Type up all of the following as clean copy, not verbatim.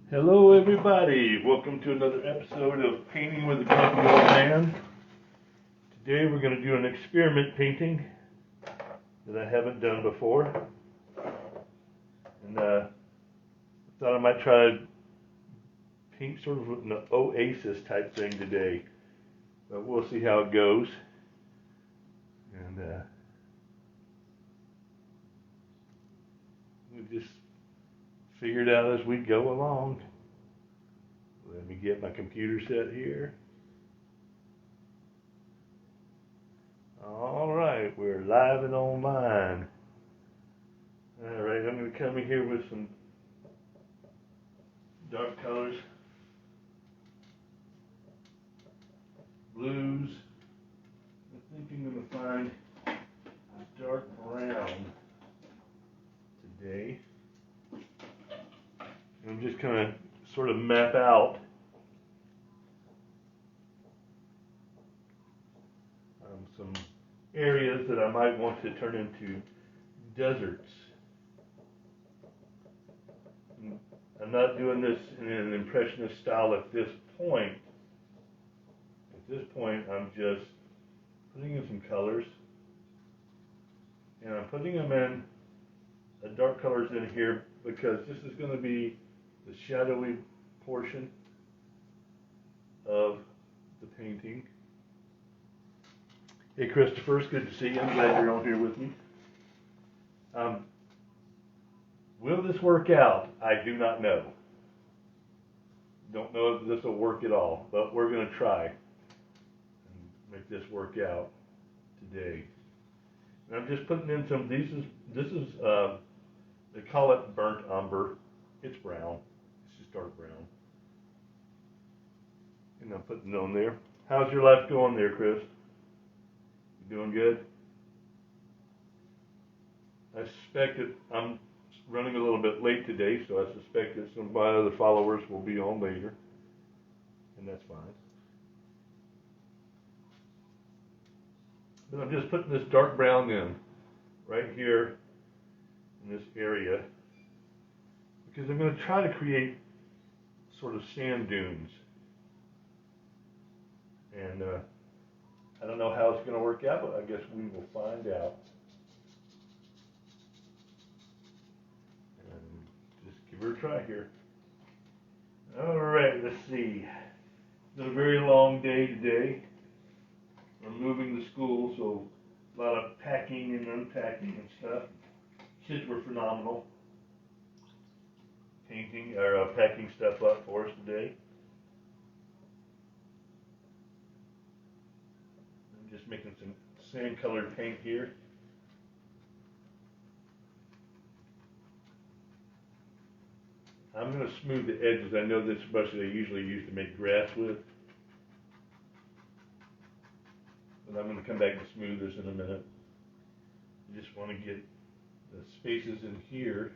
Hello everybody, welcome to another episode of Painting with a Grumpy Old Man. Today we're going to do an experiment painting that I haven't done before. And I thought I might try to paint sort of an Oasis type thing today. But we'll see how it goes. And we'll just figure it out as we go along. Let me get my computer set here. Alright, we're live and online. Alright, I'm going to come in here with some dark colors. Blues. I think I'm going to find a dark brown today. I'm just going to sort of map out some areas that I might want to turn into deserts. I'm not doing this in an impressionist style at this point. At this point, I'm just putting in some colors, and I'm putting them in the dark colors in here because this is going to be the shadowy portion of the painting. Hey Christopher, it's good to see you. I'm glad you're on here with me. Will this work out? I do not know. Don't know if this will work at all, but we're going to try and make this work out today. And I'm just putting in some, this is they call it burnt umber. It's brown. It's just dark brown. And I'm putting it on there. How's your life going there, Chris? You doing good? I suspect that I'm running a little bit late today, so I suspect that some of my other followers will be on later. And that's fine. But I'm just putting this dark brown in right here in this area because I'm going to try to create sort of sand dunes. And I don't know how it's going to work out, but I guess we will find out. And just give her a try here. Alright, let's see. It's been a very long day today. We're moving to school, so a lot of packing and unpacking and stuff. Kids were phenomenal. Painting or packing stuff up for us today. I'm just making some sand colored paint here. I'm going to smooth the edges. I know this brush that I usually use to make grass with. But I'm going to come back and smooth this in a minute. I just want to get the spaces in here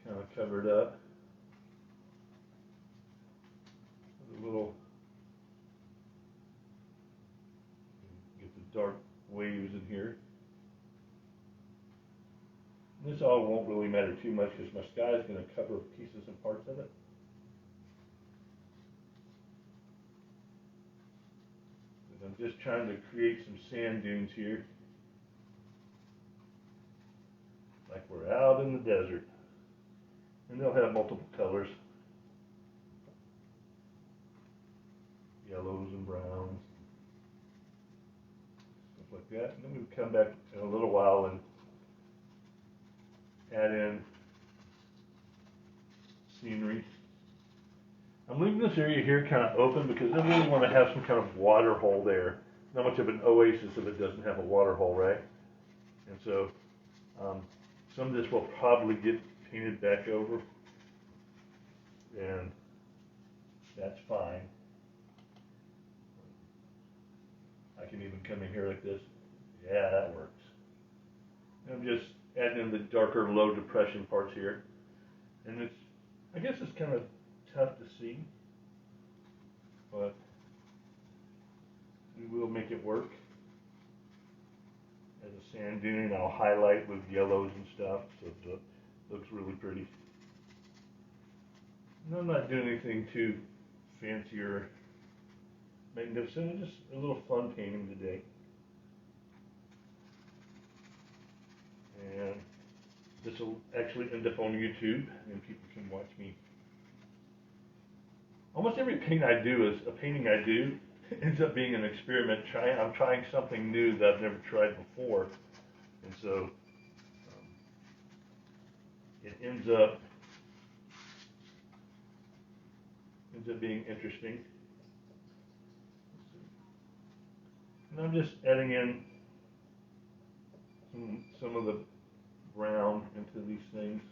kind of covered up with a little, get the dark waves in here. This all won't really matter too much because my sky is going to cover pieces and parts of it. But I'm just trying to create some sand dunes here, like we're out in the desert. And they'll have multiple colors, yellows and browns, stuff like that. And then we'll come back in a little while and add in scenery. I'm leaving this area here kind of open because I really want to have some kind of water hole there. Not much of an oasis if it doesn't have a water hole, right? And so some of this will probably get painted back over, and that's fine. I can even come in here like this. Yeah, that works. And I'm just adding in the darker low depression parts here. And it's, I guess it's kind of tough to see, but we will make it work. As a sand dune, I'll highlight with yellows and stuff so the Looks really pretty. And I'm not doing anything too fancy or magnificent, just a little fun painting today. And this will actually end up on YouTube, and people can watch me. Almost every painting I do ends up being an experiment. I'm trying something new that I've never tried before, and so it ends up being interesting. And I'm just adding in some of the brown into these things,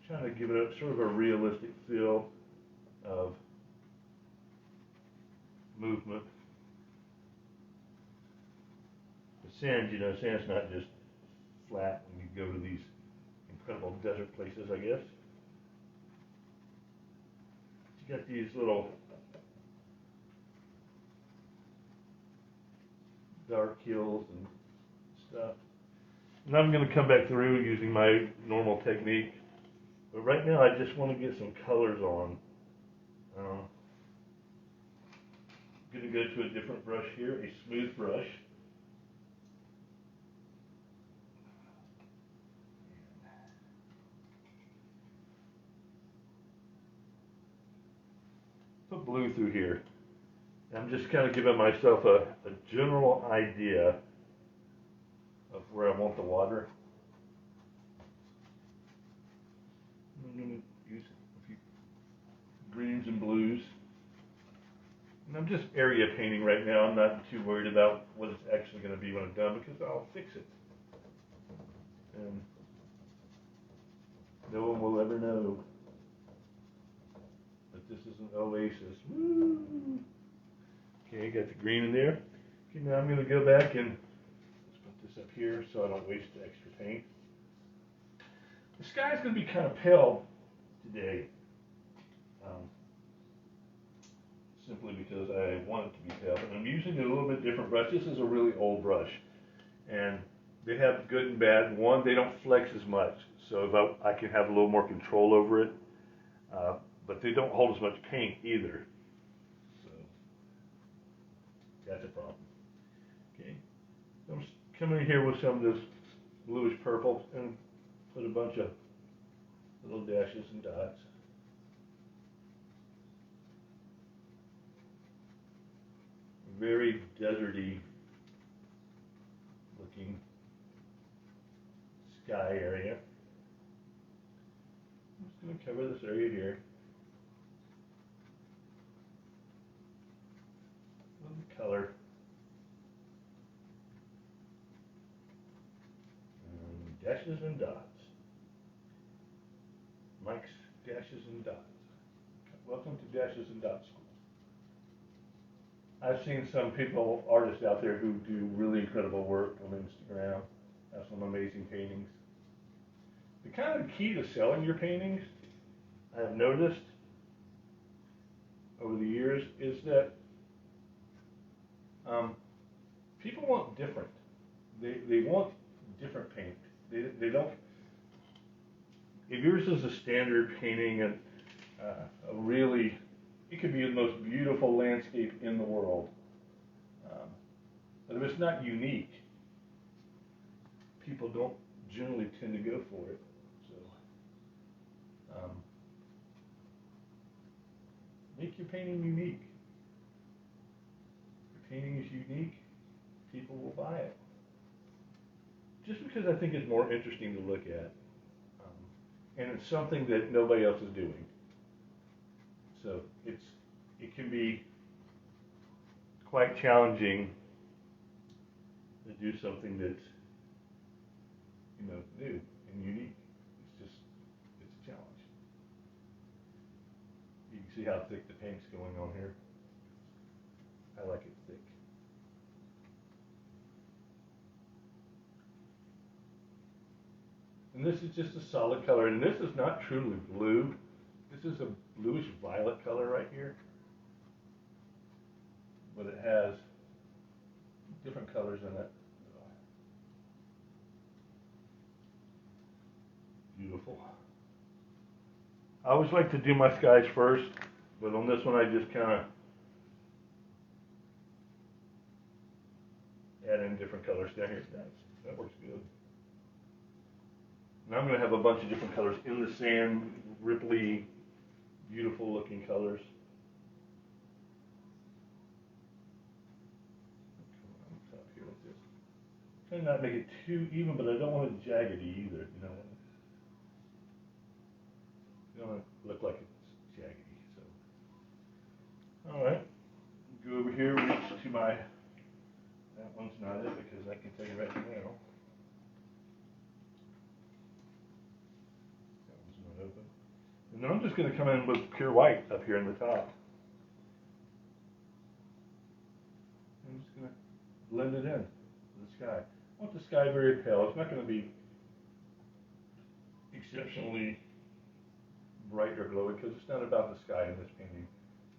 trying to give it a sort of a realistic feel of movement. The sand, sand's not just flat when you go to these incredible desert places, I guess. You got these little dark hills and stuff. And I'm going to come back through using my normal technique. But right now I just want to get some colors on. I'm going to go to a different brush here, a smooth brush. Put blue through here. I'm just kind of giving myself a general idea of where I want the water. I'm going to use a few greens and blues. And I'm just area painting right now. I'm not too worried about what it's actually going to be when I'm done, because I'll fix it. And no one will ever know that this is an Oasis. Woo! Okay, got the green in there. Okay, now I'm going to go back and let's put this up here so I don't waste the extra paint. The sky's going to be kind of pale today, simply because I want it to be pale. And I'm using a little bit different brush. This is a really old brush, and they have good and bad. One, they don't flex as much, so I can have a little more control over it, but they don't hold as much paint either. That's a problem. Okay, so I'm coming in here with some of this bluish purple and put a bunch of little dashes and dots. Very deserty looking sky area. I'm just going to cover this area here. Color. And dashes and dots. Mike's Dashes and Dots. Welcome to Dashes and Dots School. I've seen some artists out there who do really incredible work on Instagram, have some amazing paintings. The kind of key to selling your paintings, I have noticed over the years, is that people want different. They want different paint. They don't. If yours is a standard painting and it could be the most beautiful landscape in the world, but if it's not unique, people don't generally tend to go for it. So make your painting unique. If your painting is unique, people will buy it. Just because I think it's more interesting to look at. And it's something that nobody else is doing. So it can be quite challenging to do something that's new and unique. It's a challenge. You can see how thick the paint's going on here. I like it thick. And this is just a solid color, and this is not truly blue. This is a bluish violet color right here, but it has different colors in it. Beautiful. I always like to do my skies first, but on this one I just kind of add in different colors down here. Nice. That works good. And I'm going to have a bunch of different colors in the sand, ripply, beautiful looking colors. On top here like this. Try not to make it too even, but I don't want it jaggedy either. You know, you don't want it to look like it's jaggedy. So, all right, go over here, reach to my. That one's not it because I can tell you right now. That one's not open. And then I'm just going to come in with pure white up here in the top. I'm just going to blend it in to the sky. I want the sky very pale. It's not going to be exceptionally bright or glowy because it's not about the sky in this painting.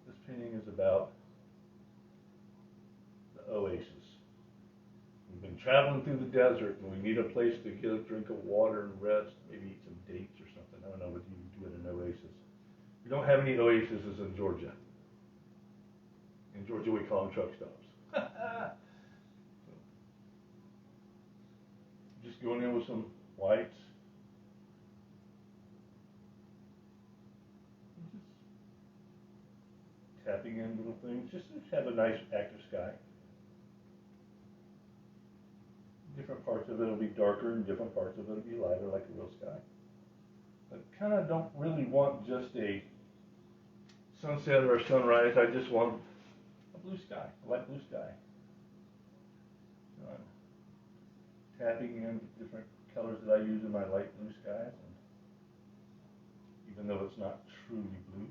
This painting is about the Oasis. We've been traveling through the desert and we need a place to get a drink of water and rest, maybe eat some dates or something. I don't know what you do at an oasis. We don't have any oases in Georgia. In Georgia we call them truck stops. So, just going in with some whites. Just tapping in little things, just to have a nice active sky. Different parts of it will be darker and different parts of it will be lighter like a real sky. But kind of don't really want just a sunset or a sunrise. I just want a blue sky, a light blue sky. So I'm tapping in different colors that I use in my light blue skies, and even though it's not truly blue.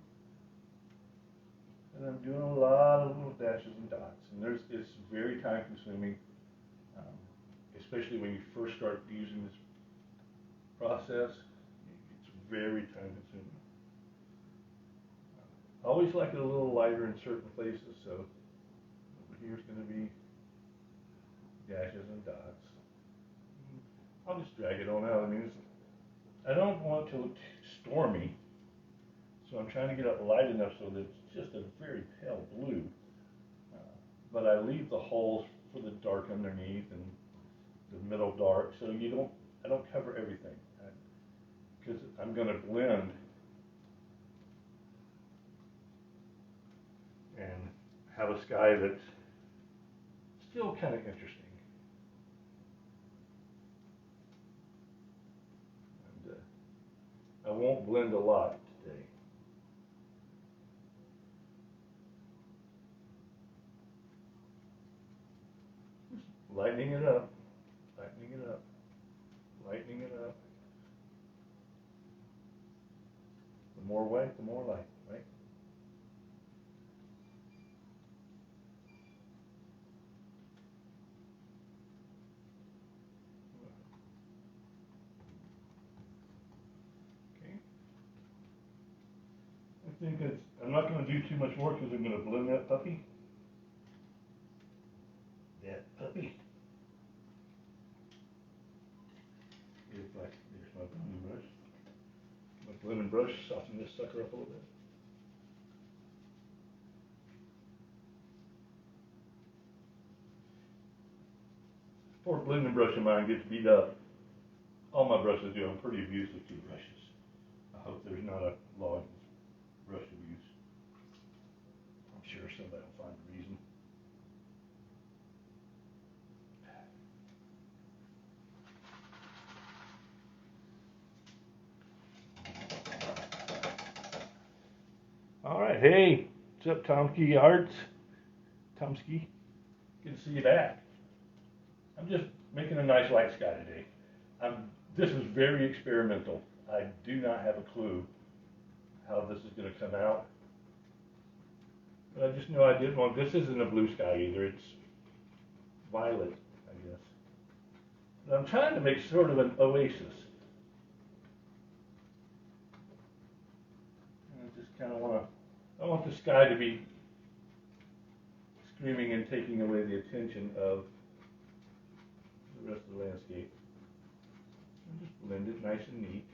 And I'm doing a lot of little dashes and dots, and it's very time consuming. Especially when you first start using this process, it's very time consuming. I always like it a little lighter in certain places, so over here is going to be dashes and dots. I'll just drag it on out. I mean, I don't want it to look stormy, so I'm trying to get it light enough so that it's just a very pale blue. But I leave the holes for the dark underneath and the middle dark, so I don't cover everything because I'm going to blend and have a sky that's still kind of interesting. And I won't blend a lot today. Just lightening it up. Lightening it up, lightening it up. The more white, the more light, right? Okay. I think I'm not going to do too much more because I'm going to blend that puppy. That puppy. There's my blending brush. My blending brush, soften this sucker up a little bit. Before a blending brush of mine gets beat up, all my brushes do. I'm pretty abusive to brushes. I hope there's not a law against brush abuse. I'm sure somebody will find a reason. All right, hey, what's up, Tomsky Arts? Tomsky, good to see you back. I'm just making a nice light sky today. This is very experimental. I do not have a clue how this is going to come out. But I just know I did one. This isn't a blue sky either. It's violet, I guess. But I'm trying to make sort of an oasis. And I just kind of I want the sky to be screaming and taking away the attention of the rest of the landscape. And just blend it nice and neat.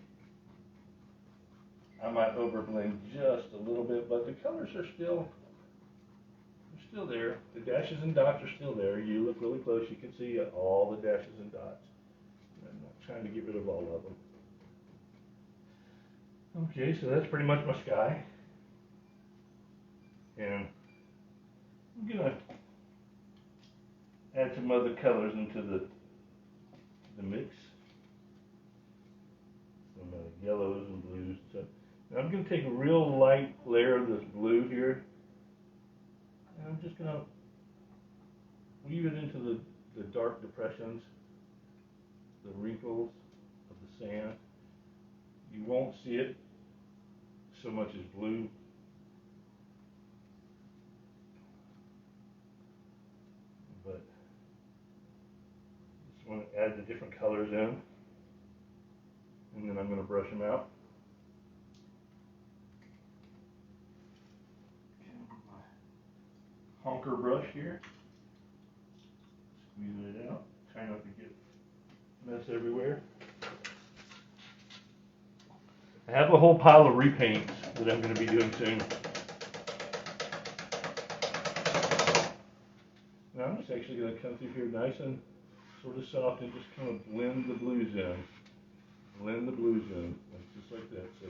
I might overblend just a little bit, but the colors are still there. The dashes and dots are still there. You look really close, you can see all the dashes and dots. I'm not trying to get rid of all of them. Okay, so that's pretty much my sky. And I'm gonna add some other colors into the mix. Some yellows and blues and stuff. Now I'm gonna take a real light layer of this blue here, and I'm just gonna weave it into the dark depressions, the wrinkles of the sand. You won't see it so much as blue. But just want to add the different colors in, and then I'm going to brush them out. My honker brush here, squeezing it out, trying not to get mess everywhere. I have a whole pile of repaints that I'm going to be doing soon. Now I'm just actually going to come through here nice and sort of soft and just kind of blend the blues in. Blend the blues in, just like that. So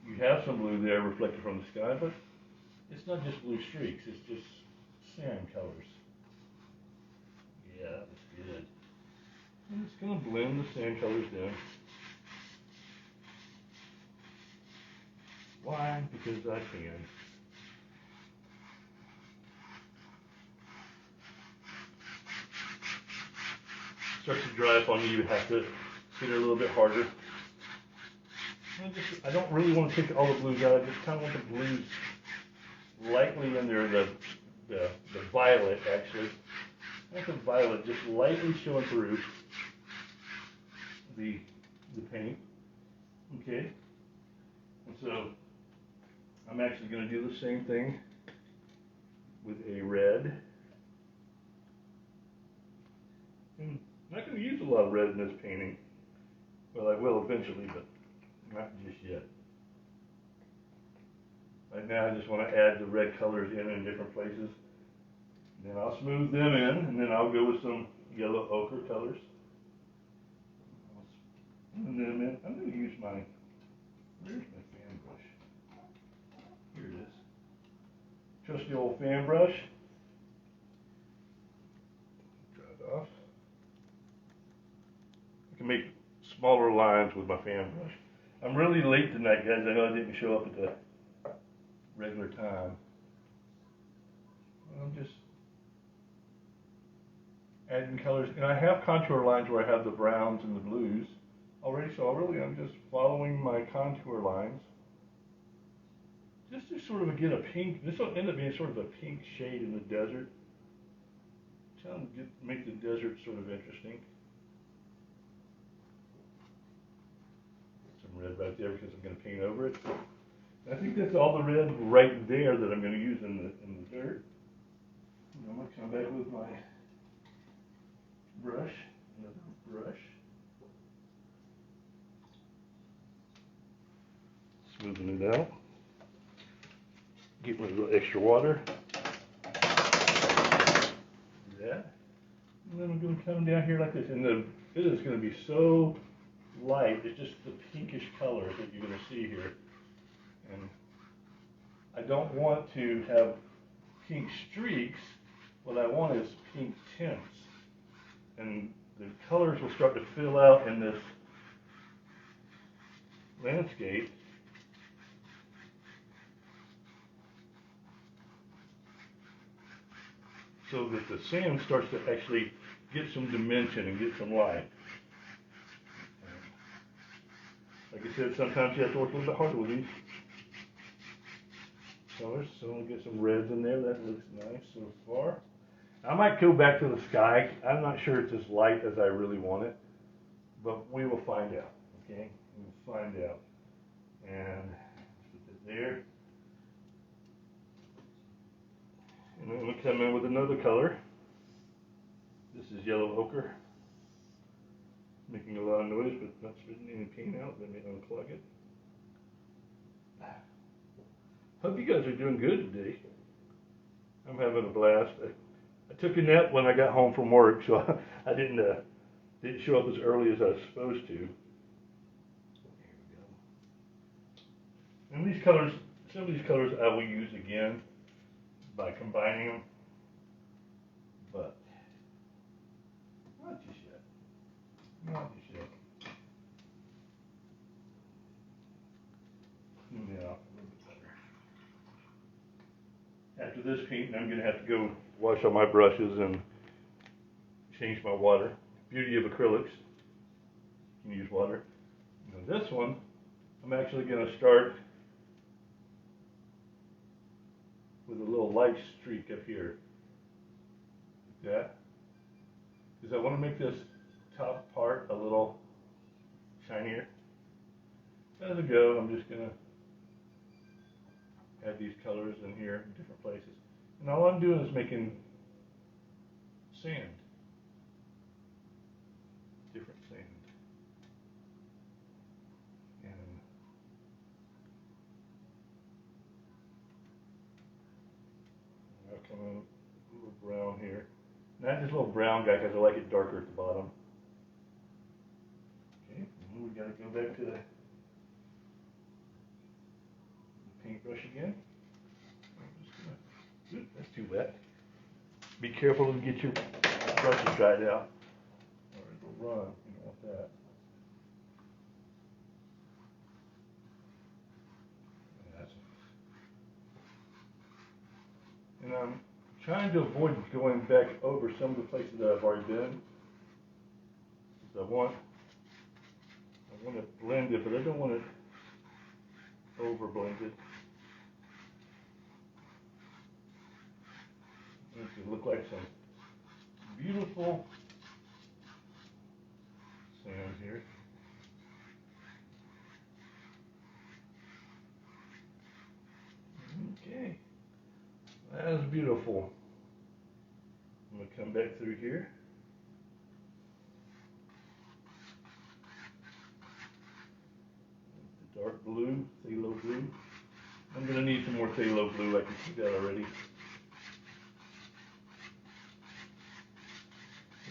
you have some blue there reflected from the sky, but it's not just blue streaks, it's just sand colors. Yeah, that looks good. I'm just going to blend the sand colors in. Why? Because I can. Starts to dry up on you, you have to hit it a little bit harder. I don't really want to take all the blues out, I just kind of want the blues lightly in there, the violet actually. I want the violet just lightly showing through the paint. Okay? And so I'm actually going to do the same thing with a red. And I'm not going to use a lot of red in this painting. Well, I will eventually, but not just yet. Right now I just want to add the red colors in different places. Then I'll smooth them in, and then I'll go with some yellow ochre colors. And then I'm going to use where's my fan brush? Here it is. Trusty old fan brush. Dry it off. I can make smaller lines with my fan brush. I'm really late tonight, guys. I know I didn't show up at the regular time. I'm just adding colors, and I have contour lines where I have the browns and the blues already, so I'm just following my contour lines just to sort of get a pink. This will end up being sort of a pink shade in the desert. Trying to make the desert sort of interesting. Some red right there because I'm going to paint over it. I think that's all the red right there that I'm going to use in the dirt. And I'm going to come back with my brush, another brush. Smoothing it out. Get a little extra water. Do that. And then I'm going to come down here like this. And it is going to be so light. It's just the pinkish colors that you're going to see here. And I don't want to have pink streaks. What I want is pink tints. And the colors will start to fill out in this landscape. So that the sand starts to actually get some dimension and get some light. Like I said, sometimes you have to work a little bit harder with these colors. So we'll get some reds in there. That looks nice so far. I might go back to the sky. I'm not sure it's as light as I really want it, but we will find out. Okay, we'll find out. And put it there. And I'm going to come in with another color. This is yellow ochre. Making a lot of noise, but not spitting any paint out. Let me unclog it. Hope you guys are doing good today. I'm having a blast. I took a nap when I got home from work, so I didn't show up as early as I was supposed to. There we go. And these colors, some of these colors I will use again by combining them, but not just yet. Not just yet. Yeah, a little bit better. After this painting, I'm going to have to go wash all my brushes and change my water. Beauty of acrylics, you can use water. Now this one, I'm actually going to start with a little light streak up here, like that, because I want to make this top part a little shinier. As I go, I'm just going to add these colors in here in different places. And all I'm doing is making sand. Different sand. And I'll come in a little brown here. Not just a little brown guy because I like it darker at the bottom. Okay, and we got to go back to the paintbrush again. I'm just gonna, oops, that's too wet. Be careful to get your brushes dried out, or it'll run. You don't want that. And I'm trying to avoid going back over some of the places that I've already been. I want to blend it, but I don't want it over blended. It should look like some beautiful sand here. Okay, that is beautiful. I'm going to come back through here. The dark blue, phthalo blue. I'm going to need some more phthalo blue. I can see that already.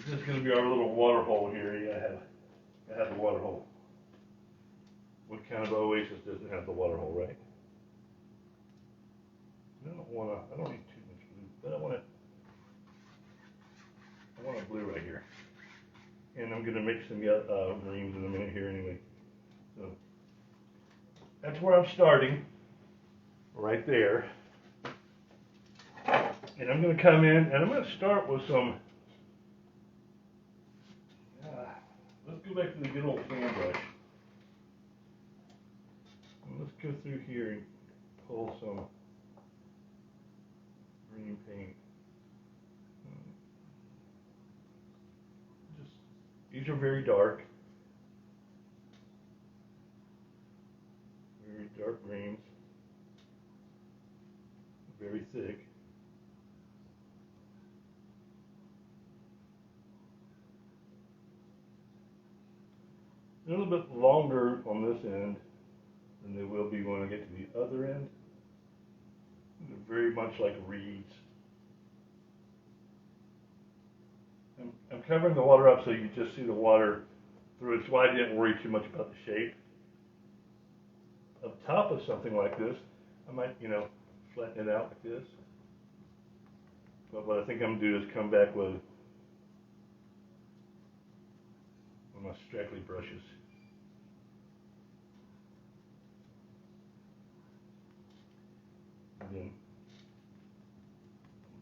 This is going to be our little water hole here. Yeah, I have the water hole. What kind of Oasis doesn't have the water hole, right? I don't need too much blue, but I want a blue right here. And I'm going to mix some greens in a minute here anyway. So that's where I'm starting, right there. And I'm going to come in and I'm going to start with some, let's go back to the good old fan brush. And let's go through here and pull some green paint. These are very dark greens, very thick. A little bit longer on this end than they will be when I get to the other end. They're very much like reeds. I'm covering the water up so you just see the water through it, so I didn't worry too much about the shape. Up top of something like this, I might, flatten it out like this. But what I think I'm going to do is come back with my straggly brushes. And then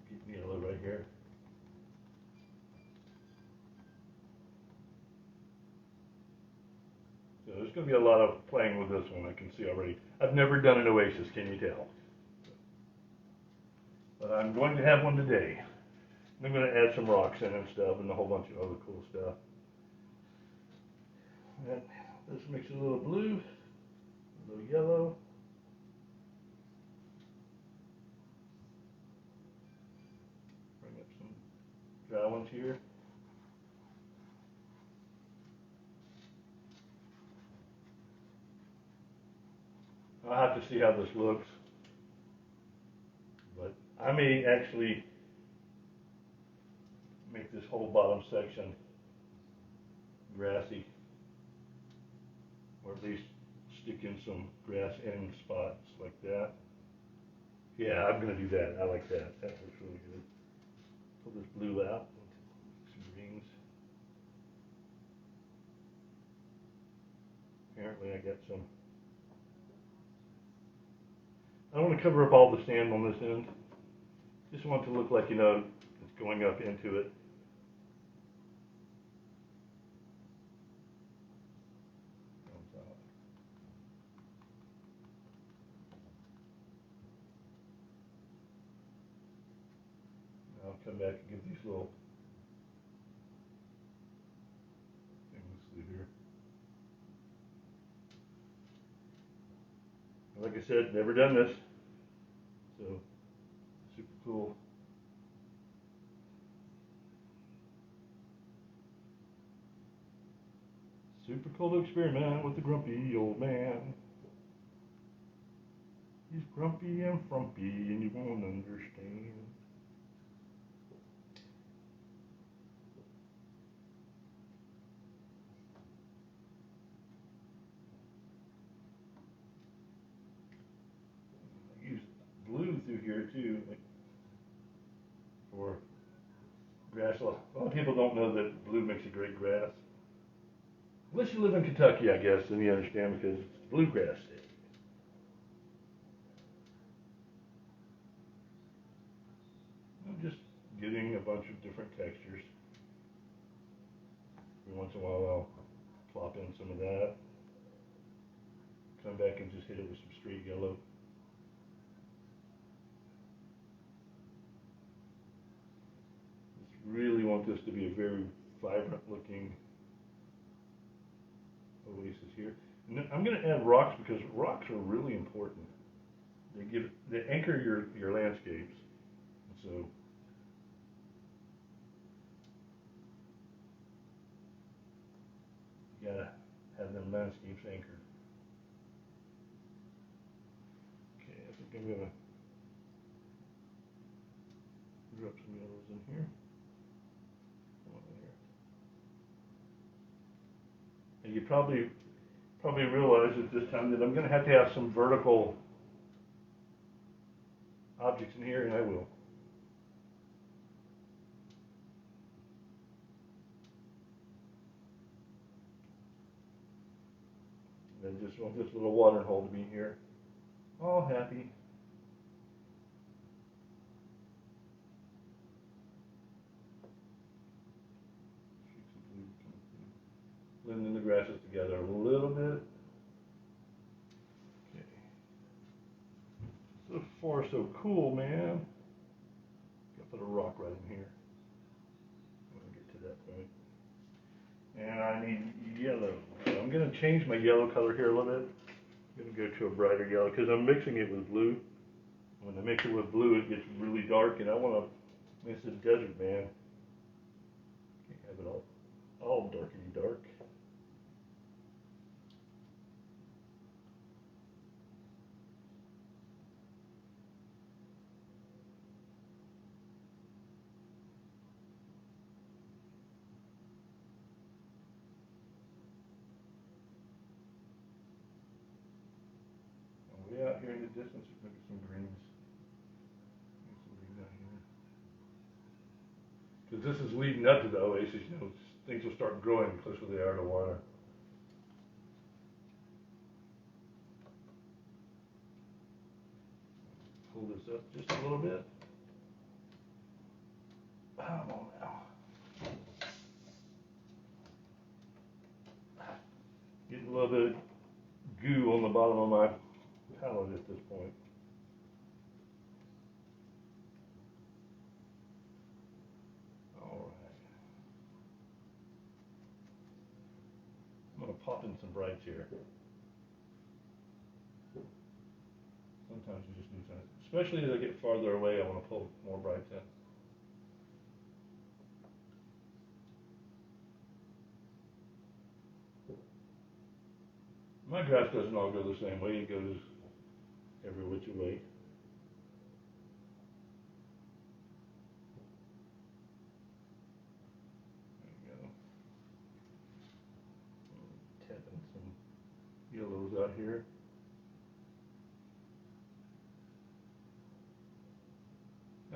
keep the yellow right here. So there's going to be a lot of playing with this one, I can see already. I've never done an Oasis, can you tell? But I'm going to have one today. I'm going to add some rocks in and stuff and a whole bunch of other cool stuff. And let's mix a little blue, a little yellow. Bring up some dry ones here. I'll have to see how this looks, but I may actually make this whole bottom section grassy, or at least stick in some grass end spots like that. Yeah, I'm gonna do that. I like that. That looks really good. Pull this blue out, some greens. Apparently I got some. I don't want to cover up all the sand on this end. Just want it to look like, you know, it's going up into it. I'll come back and give these little things through here. Like I said, never done this, so super cool. Super cool to experiment with the grumpy old man. He's grumpy and frumpy, and you won't understand. I use blue through here too, like for grass. A lot of people don't know that blue makes a great grass. Unless you live in Kentucky, I guess, then you understand because it's bluegrass state. I'm just getting a bunch of different textures. Every once in a while I'll plop in some of that. Come back and just hit it with some straight yellow. Just really want this to be a very vibrant looking oasis here. And I'm going to add rocks because rocks are really important. They anchor your landscapes. So you gotta have them landscapes anchored. Okay, I think I'm gonna drop some yellows in here. Come on in here. And you probably realize at this time that I'm gonna have to have some vertical objects in here, and I will. And I just want this little watering hole to be here. All happy. Blending the grasses together a little bit. Okay. So far, so cool, man. Gotta put a rock right in here. When I get to that point. And I need yellow. So I'm going to change my yellow color here a little bit. I'm going to go to a brighter yellow because I'm mixing it with blue. When I mix it with blue, it gets really dark, and I want to mix this desert, man. Can't have it all darky dark. Way out here in the distance, maybe some greens. Some green out here. Because this is leading up to the oasis, you know, things will start growing the closer they are to water. Pull this up just a little bit. Come on now. Getting a little bit of goo on the bottom of my palette at this point. Alright. I'm going to pop in some brights here. Sometimes you just need to, especially as I get farther away, I want to pull more brights in. My grass doesn't all go the same way. It goes every which way. There you go. Tapping some yellows out here.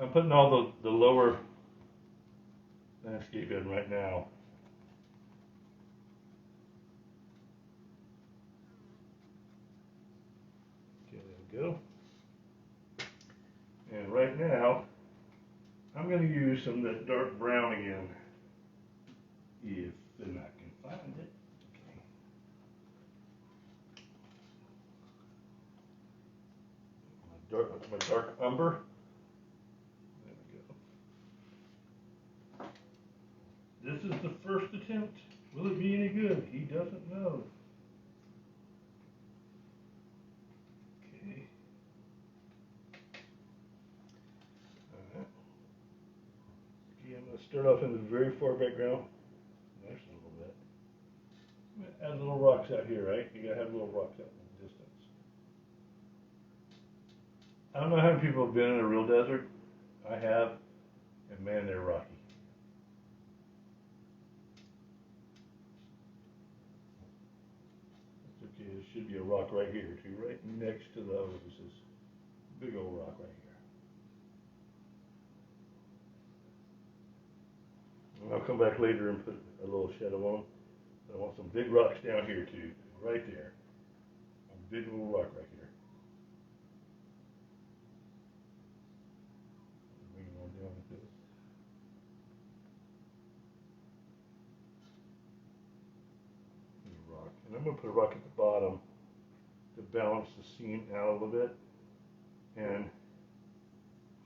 I'm putting all the lower landscape in right now. Okay, there we go. And right now, I'm going to use some of that dark brown again, if then I can find it. Okay. My dark umber. This is the first attempt. Will it be any good? He doesn't know. Okay. Alright. Okay, I'm going to start off in the very far background. There's a little bit. I'm going to add little rocks out here, right? You got to have little rocks out in the distance. I don't know how many people have been in a real desert. I have, and man, they're rocky. Okay, there should be a rock right here too, right next to the Oasis. Big old rock right here. And I'll come back later and put a little shadow on them. I want some big rocks down here too, right there. A big little rock right here. Bring it on down like this. Rock. And I'm going to put a rock at the bottom to balance the scene out a little bit. And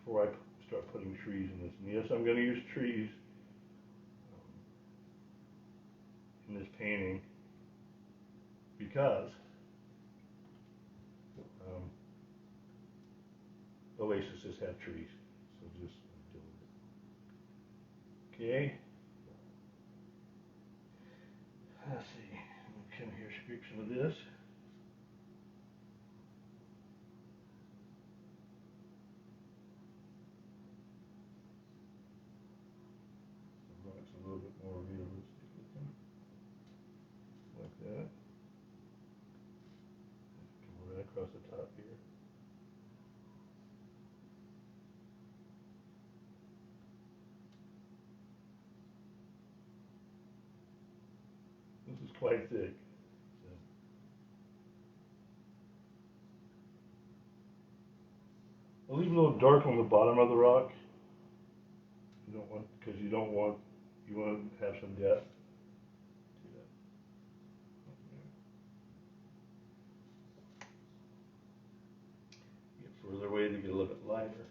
before I start putting trees in this, and yes, I'm going to use trees in this painting because Oasis have trees, so just deal with it. Okay. Let's see. I'll come here, scrape some of this. The rock's a little bit more realistic looking, like that. Come right across the top here. This is quite thick. So. I'll leave a little dark on the bottom of the rock. You don't want, because you want to have some depth to that. Get further away to get a little bit lighter.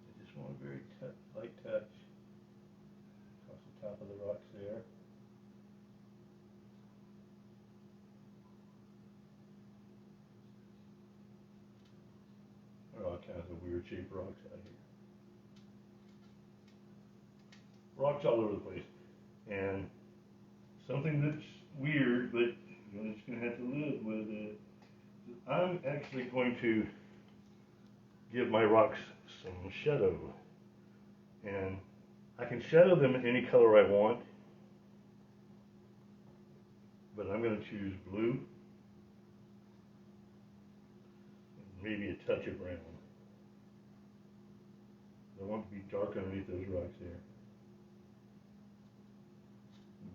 I just want a very light touch across the top of the rocks there. There are all kinds of weird shaped rocks out here. Rocks all over the place. And something that's weird, but you're just going to have to live with it. I'm actually going to give my rocks some shadow. And I can shadow them in any color I want, but I'm going to choose blue, and maybe a touch of brown. I want it to be dark underneath those rocks there.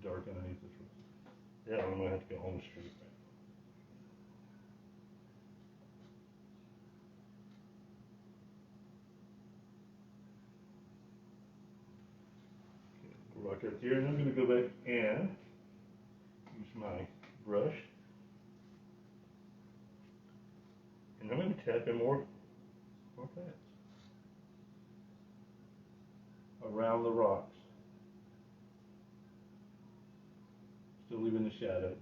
Dark underneath this rock. Yeah, I'm going to have to go home straight. Rock right there, and I'm going to go back and use my brush, and I'm going to tap in more plants around the rocks, still leaving the shadow.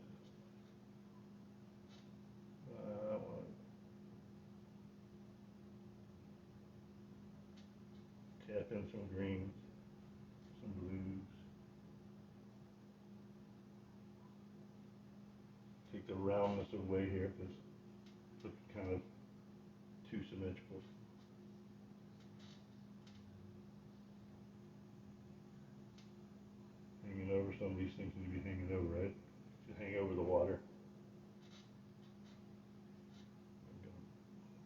Tap in some greens, some blues. Take the roundness away here because it looks kind of two symmetricals. Hanging over, some of these things need to be hanging over, right? To hang over the water. I'm going to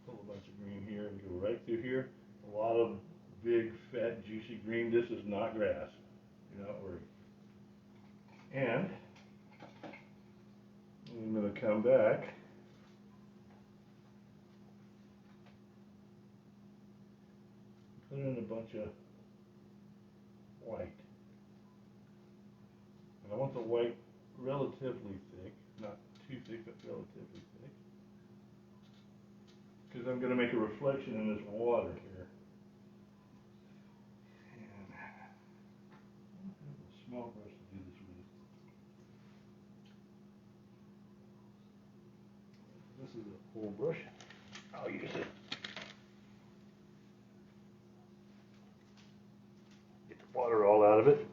pull a bunch of green here and go right through here. A lot of big, fat, juicy green. This is not grass. Do not worry. And I'm going to come back. Put in a bunch of white. And I want the white relatively thick, not too thick, but relatively thick. Because I'm going to make a reflection in this water here. And I have a small brush to do this with. This is a full brush. I'll use it. Get the water all out of it.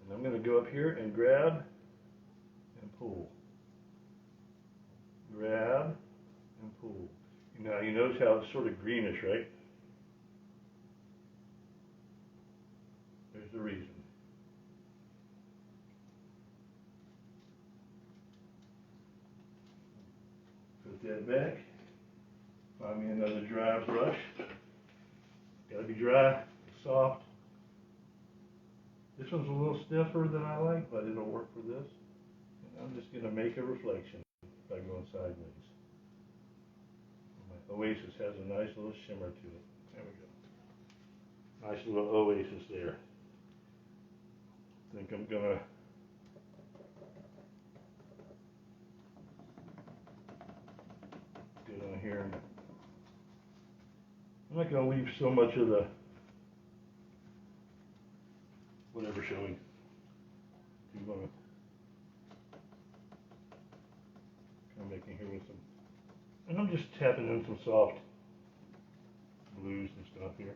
And I'm going to go up here and grab and pull. Grab and pull. Now you notice how it's sort of greenish, right? There's the reason. Put that back. Find me another dry brush. Gotta be dry, soft. This one's a little stiffer than I like, but it'll work for this. And I'm just gonna make a reflection by going sideways. My Oasis has a nice little shimmer to it. There we go. Nice little Oasis there. I think I'm gonna get on here and I'm not gonna leave so much of the whatever showing. You want to kind of making here with some, and I'm just tapping in some soft blues and stuff here.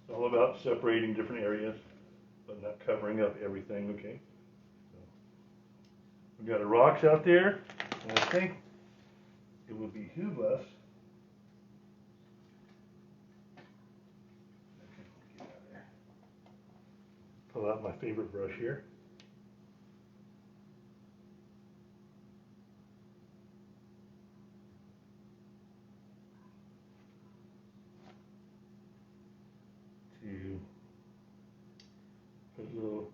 It's all about separating different areas, but not covering up everything, okay? So, we've got the rocks out there, and I think it will behoove us pull out my favorite brush here. To put a little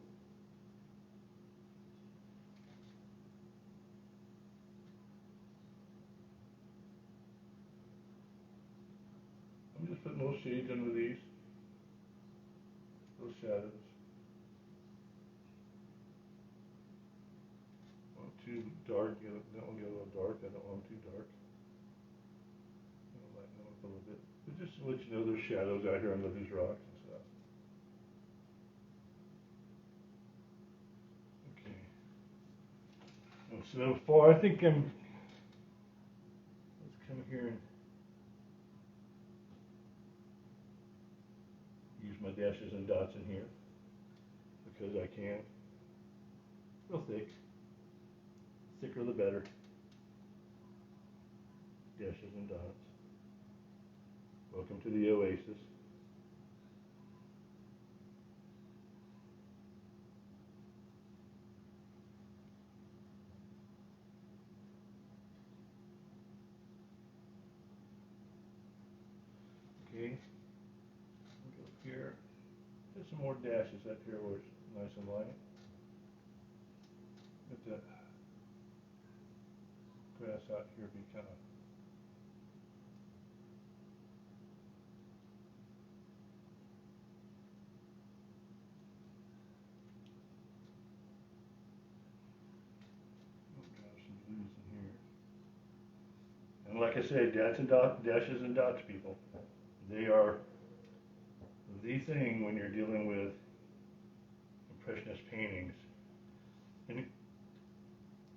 I'm just putting little shades under these, little shadows. Too dark, that one get a little dark. I don't want them too dark. I'll lighten them up a little bit. But just to let you know, there's shadows out here under these rocks and stuff. Okay. And so far, I think let's come here and use my dashes and dots in here because I can. Real thick. Thicker the better. Dashes and dots. Welcome to the Oasis. Okay. Go up here. Put some more dashes up here where it's nice and light. Get that grass out here be kind of grab some blues in here. And like I said, dashes and dots, people. They are the thing when you're dealing with Impressionist paintings. And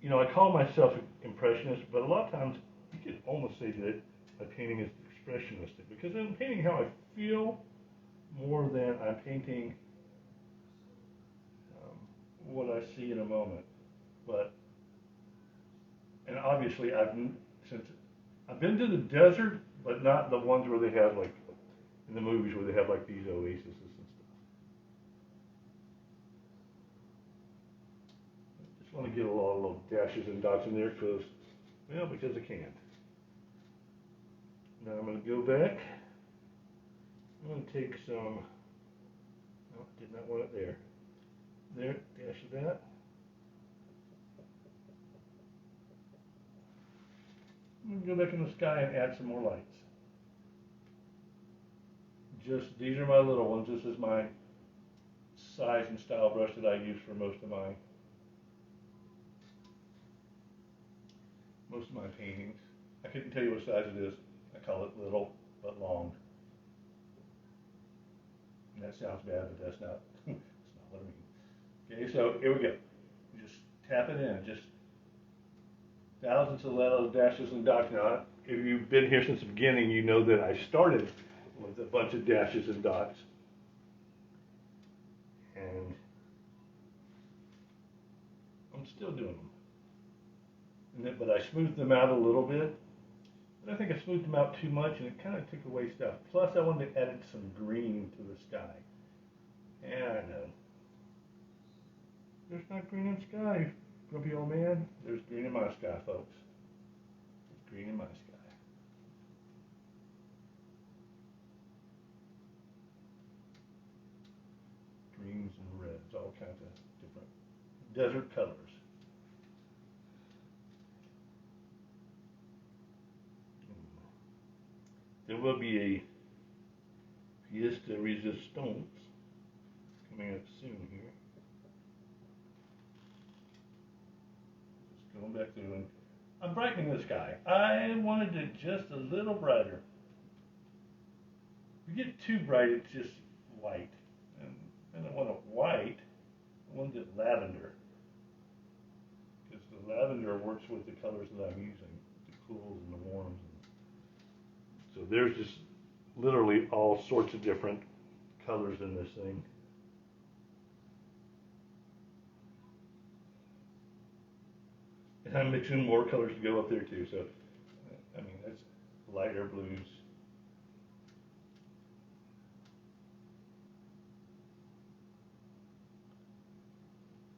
you know, I call myself Impressionist, but a lot of times you could almost say that my painting is expressionistic because I'm painting how I feel more than I'm painting what I see in a moment. But, and obviously since I've been to the desert, but not the ones where they have like, in the movies where they have like these oases and stuff. Just want to get a lot of little dashes and dots in there because, well, because I can. Now I'm going to go back. I'm going to take some, no, did not want it there. There, dash of that. I'm going to go back in the sky and add some more lights. These are my little ones. This is my size and style brush that I use for most of my paintings. I couldn't tell you what size it is. I call it little but long. And that sounds bad, but that's not what I mean. Okay, so here we go. Just tap it in. Just thousands of little dashes and dots. Now, if you've been here since the beginning, you know that I started with a bunch of dashes and dots. And I'm still doing them. But I smoothed them out a little bit. But I think I smoothed them out too much and it kind of took away stuff. Plus I wanted to add some green to the sky. Yeah, I know. There's not green in the sky, grumpy old man. There's green in my sky, folks. There's green in my sky. Greens and reds, all kinds of different desert colors. There will be a pièce de résistance coming up soon here. Just going back through and I'm brightening the sky. I wanted it just a little brighter. If you get too bright, it's just white. And I don't want it white, I want it lavender. Because the lavender works with the colors that I'm using, the cools and the warms. So there's just literally all sorts of different colors in this thing. And I'm mixing more colors to go up there too. So, I mean, that's lighter blues.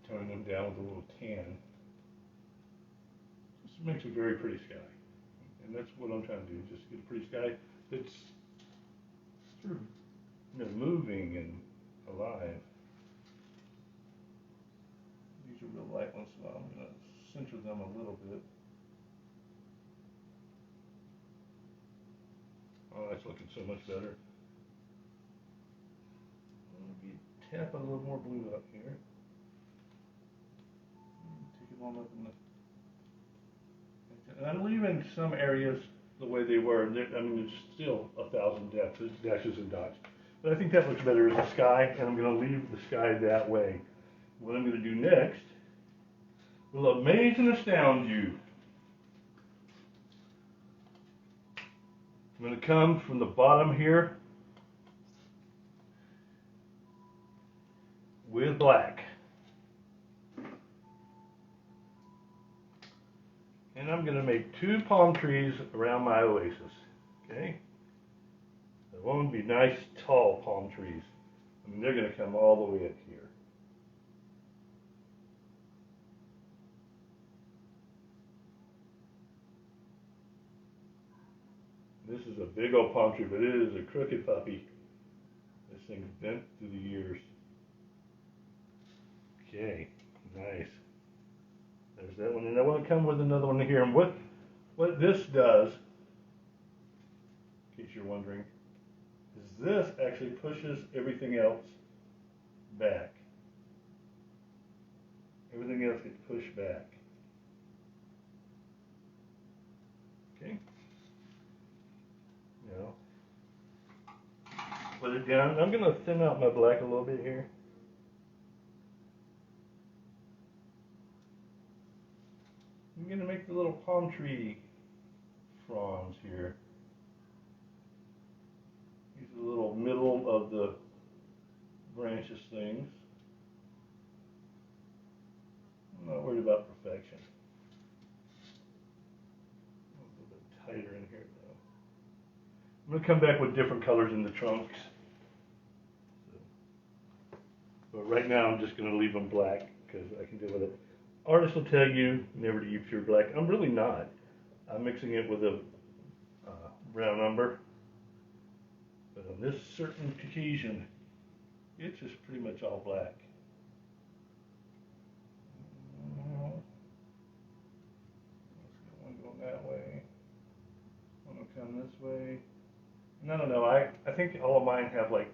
Toning them down with a little tan. This makes a very pretty sky. And that's what I'm trying to do, just get a pretty sky that's sort of, moving and alive. These are real light ones, so I'm going to center them a little bit. Oh, that's looking so much better. Maybe tap a little more blue up here. Take it on up in the... And I'm leaving some areas the way they were. I mean, there's still 1,000 dashes and dots. But I think that looks better as the sky, and I'm going to leave the sky that way. What I'm going to do next will amaze and astound you. I'm going to come from the bottom here with black. And I'm going to make 2 palm trees around my oasis. Okay? They want to be nice, tall palm trees. I mean, they're going to come all the way up here. This is a big old palm tree, but it is a crooked puppy. This thing's bent through the years. Okay, nice. There's that one, and I want to come with another one here. And what this does, in case you're wondering, is this actually pushes everything else back. Everything else gets pushed back. Okay. Now, put it down. I'm going to thin out my black a little bit here. I'm going to make the little palm tree fronds here. These are the little middle of the branches things. I'm not worried worried about perfection. A little bit tighter in here though. I'm going to come back with different colors in the trunks. But right now I'm just going to leave them black because I can deal with it. Artists will tell you never to use pure black. I'm really not. I'm mixing it with a brown umber. But on this certain occasion, it's just pretty much all black. One going that way. One will come this way. And I don't know. I think all of mine have like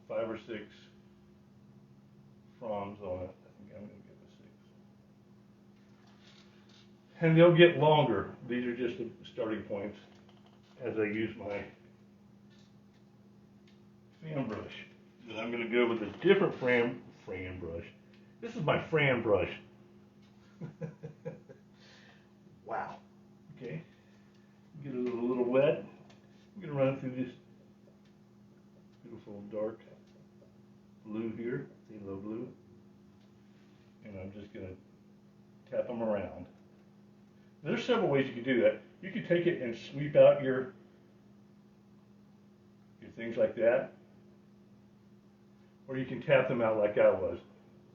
5 or 6 fronds on it. I think I'm going to give it 6. And they'll get longer. These are just the starting points as I use my fan brush. And I'm going to go with a different Fran brush. This is my Fran brush. Wow. Okay. Get it a little wet. I'm going to run it through this beautiful dark blue here, phthalo blue. And I'm just going to tap them around. There's several ways you can do that. You can take it and sweep out your things like that. Or you can tap them out like I was.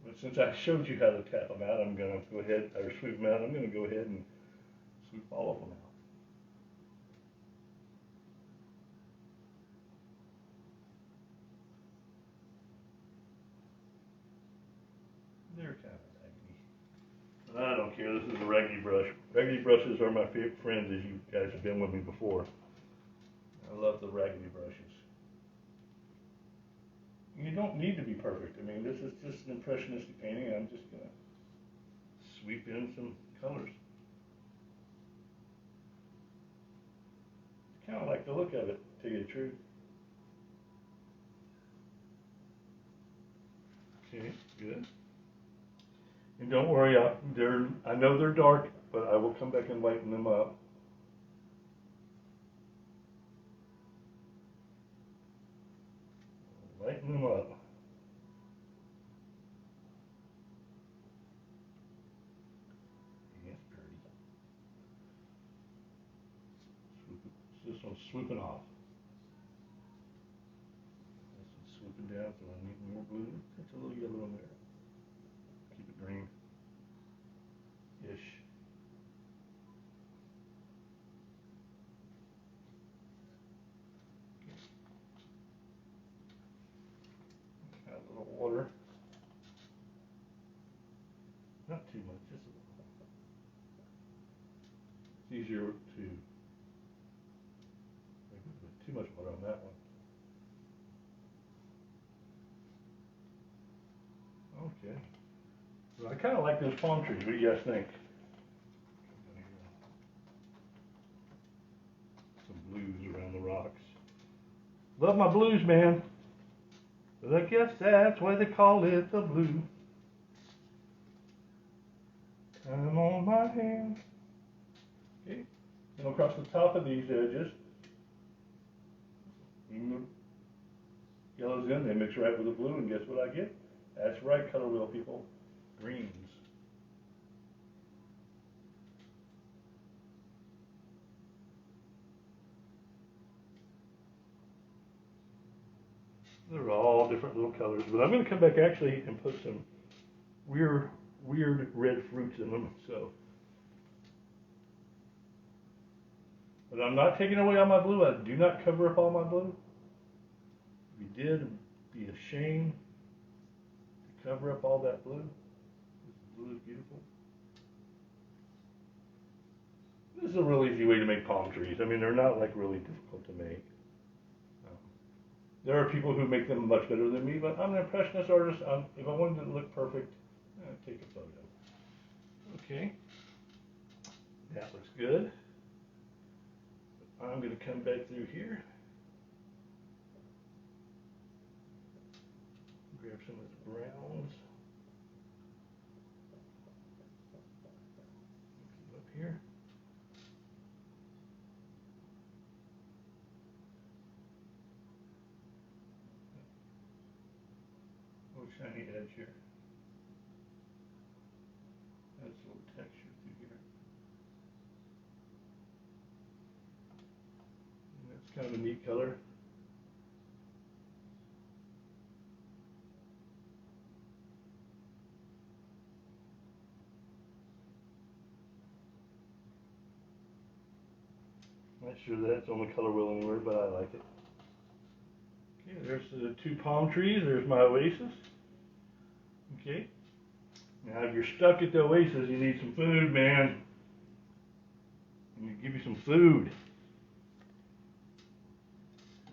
But since I showed you how to tap them out, I'm going to go ahead, or sweep them out, I'm going to go ahead and sweep all of them out. They're kind of raggedy. But I don't care, this is a raggedy brush. Raggedy brushes are my favorite friends, as you guys have been with me before. I love the raggedy brushes. You don't need to be perfect. I mean, this is just an impressionistic painting. I'm just going to sweep in some colors. I kind of like the look of it, to tell you the truth. Okay, good. And don't worry, I know they're dark, but I will come back and lighten them up. Lighten them up. That's pretty. This one's swooping off. This one's swooping down, so I need more blue. That's a little yellow in there. Keep it green-ish. Add a little water. Not too much, just a little. It's easier to make too much water on that one. Okay. Well, I kind of like those palm trees. What do you guys think? Some blues around the rocks. Love my blues, man. But I guess that's why they call it the blue. Time on my hand. Okay. And across the top of these edges, yellow's in, they mix right with the blue, and guess what I get? That's right, color wheel people. Greens. They're all different little colors, but I'm going to come back actually and put some weird red fruits in them. So, but I'm not taking away all my blue. I do not cover up all my blue. If you did, it'd be a shame to cover up all that blue. This blue is beautiful. This is a real easy way to make palm trees. I mean, they're not like really difficult to make. There are people who make them much better than me, but I'm an impressionist artist. If I wanted it to look perfect, I'd take a photo. Okay, that looks good. I'm going to come back through here. Grab some of the browns. Up here. Shiny edge here. That's a little texture through here. And that's kind of a neat color. Not sure that's on the color wheel anywhere, but I like it. Okay, there's the two palm trees. There's my Oasis. Okay. Now, if you're stuck at the Oasis, you need some food, man. I'm going to give you some food.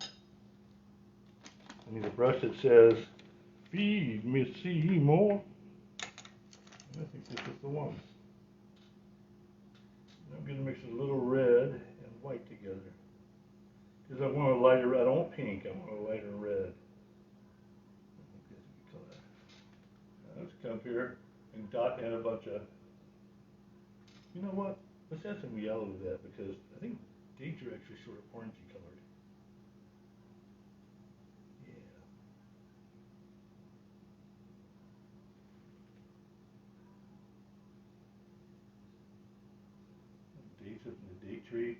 I need a brush that says, "Feed me Seymour." I think this is the one. I'm going to mix a little red and white together. Because I want a lighter red. I don't want pink, I want a lighter red. I think that's a good color. Now let's come up here and dot in a bunch of, you know what? Let's add some yellow to that because I think dates are actually sort of orangey colored. Yeah. Dates up in the date tree.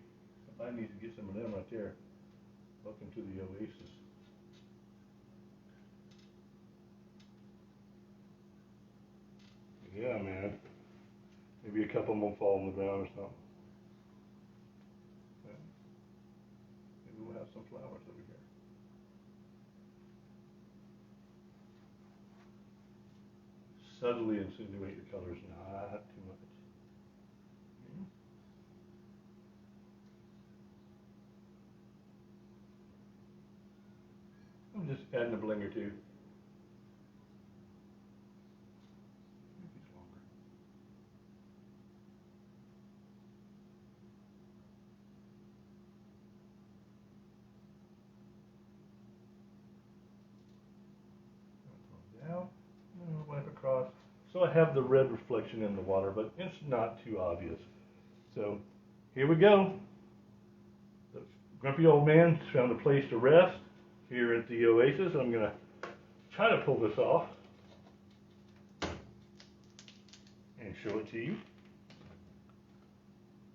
I need to get some of them right there. Welcome to the Oasis. Yeah, man. Maybe a couple of them will fall on the ground or something. Yeah. Maybe we'll have some flowers over here. Subtly insinuate your colors, not too much. I'm just adding a bling or two. Maybe it's longer. Down, and wipe across. So I have the red reflection in the water, but it's not too obvious. So here we go. The grumpy old man found a place to rest here at the Oasis. I'm going to try to pull this off and show it to you.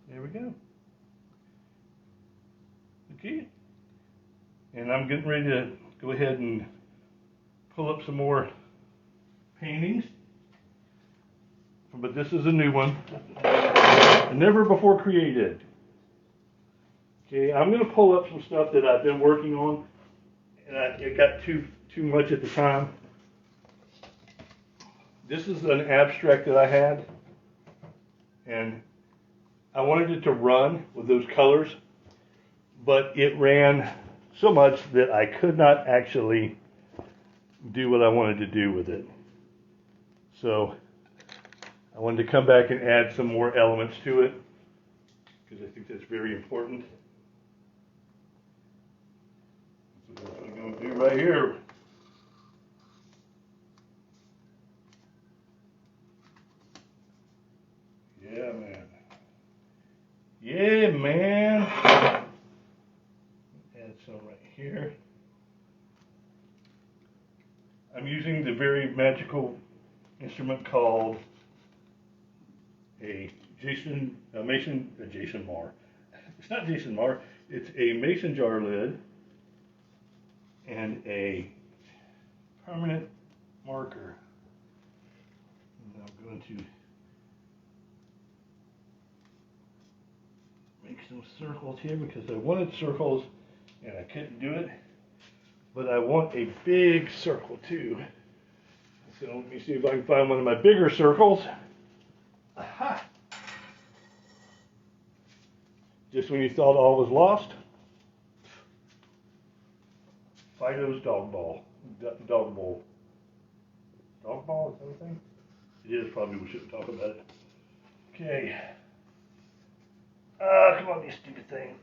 There we go. Okay. And I'm getting ready to go ahead and pull up some more paintings. But this is a new one. Never before created. Okay, I'm going to pull up some stuff that I've been working on. And it got too much at the time. This is an abstract that I had, and I wanted it to run with those colors, but it ran so much that I could not actually do what I wanted to do with it. So I wanted to come back and add some more elements to it, because I think that's very important. That's what I'm going to do right here. Yeah, man. Yeah, man. Add some right here. I'm using the very magical instrument called a Jason Mar. It's not Jason Mar. It's a mason jar lid and a permanent marker. And I'm going to make some circles here because I wanted circles and I couldn't do it, but I want a big circle too. So let me see if I can find one of my bigger circles. Aha! Just when you thought all was lost, Fido's dog bowl. Dog bowl, is that a thing? It is, probably we shouldn't talk about it. Okay. Come on, you stupid thing.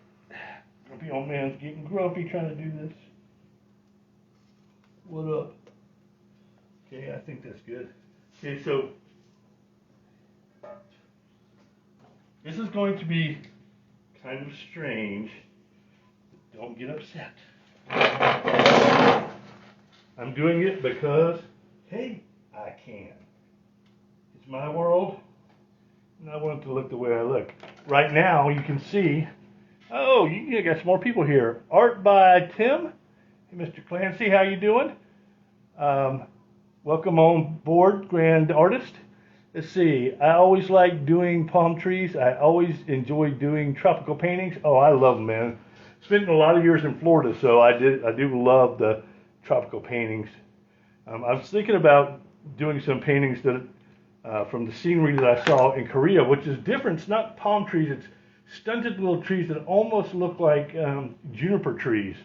Grumpy old man's getting grumpy trying to do this. What up? Okay, I think that's good. Okay, so this is going to be kind of strange. Don't get upset. I'm doing it because, hey, I can. It's my world. And I want it to look the way I look. Right now, you can see, oh, you got some more people here. Art by Tim. Hey, Mr. Clancy, how you doing? Welcome on board, Grand Artist. Let's see, I always like doing palm trees. I always enjoy doing tropical paintings. Oh, I love them, man. Spent a lot of years in Florida, so I do love the tropical paintings. I was thinking about doing some paintings that from the scenery that I saw in Korea, which is different. It's not palm trees, it's stunted little trees that almost look like juniper trees.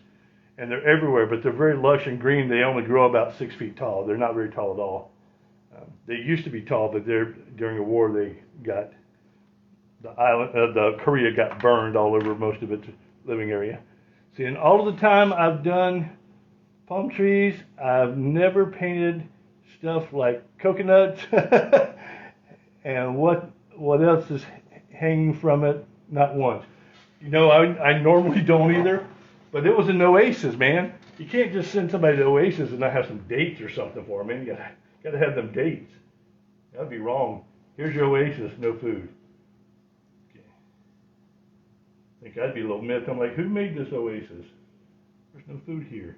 And they're everywhere, but they're very lush and green. They only grow about 6 feet tall. They're not very tall at all. They used to be tall, but during the war they got the Korea got burned all over most of its living area. See, in all of the time I've done palm trees, I've never painted stuff like coconuts and what else is hanging from it? Not once. You know, I normally don't either, but it was an Oasis, man. You can't just send somebody to Oasis and not have some dates or something for them, man. You gotta have them dates. That'd be wrong. Here's your Oasis, no food. Okay. I think I'd be a little miffed. I'm like, who made this Oasis? There's no food here.